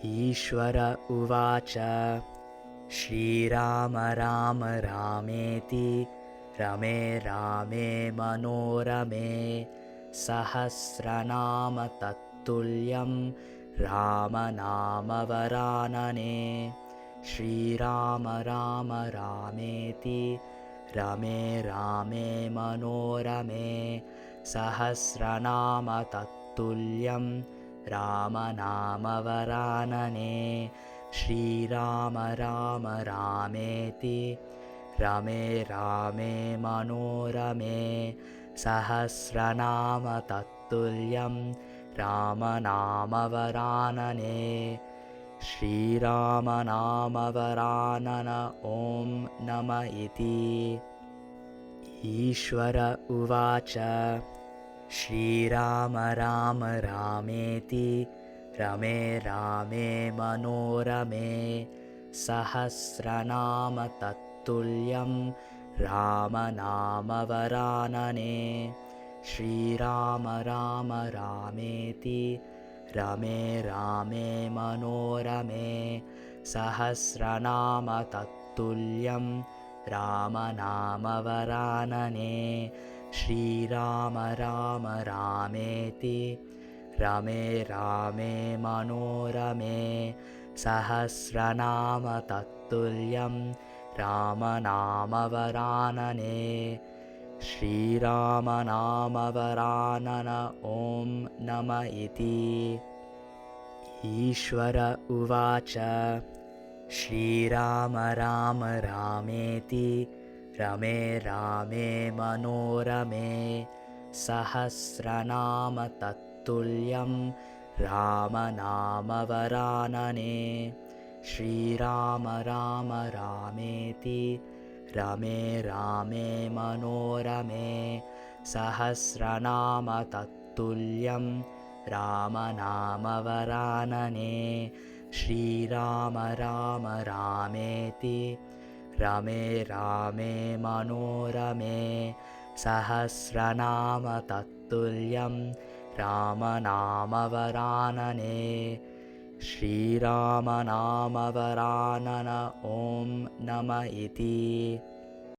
ईश्वर उवाच श्रीराम राम रामेति रमे रामे मनोरमे सहस्रनाम तत्तुल्यं रामनामवरानने। श्रीराम राम रामेति रमे रामे मनोरमे सहस्रनाम तत्तुल्यं रामनामवरानने। श्रीराम राम रामेति रमे रामे मनोरमे सहस्रनाम तत्तुल्यं रामनामवरानने। श्रीरामनामवरानन ॐ नम इति। ईश्वर उवाच श्रीराम राम रामेति रमे रामे मनोरमे सहस्रनाम तत्तुल्यं रामनामवरानने। श्रीराम राम रामेति रमे रामे मनोरमे सहस्रनाम तत्तुल्यं रामनामवरानने। श्रीराम राम रामेति रमे रामे मनोरमे सहस्रनाम तत्तुल्यं रामनामवरानने। श्रीरामनामवरानन ॐ नम इति। ईश्वर उवाच श्रीराम राम रामेति रमे रामे मनोरमे सहस्रनाम तत्तुल्यं रामनामवरानने। श्रीराम राम रामेति रमे रामे मनोरमे सहस्रनाम तत्तुल्यं रामनामवरानने। श्रीराम राम रामेति रमे रामे मनोरमे सहस्रनाम तत्तुल्यं रामनामवरानने। श्रीरामनामवरानन ॐ नम इति।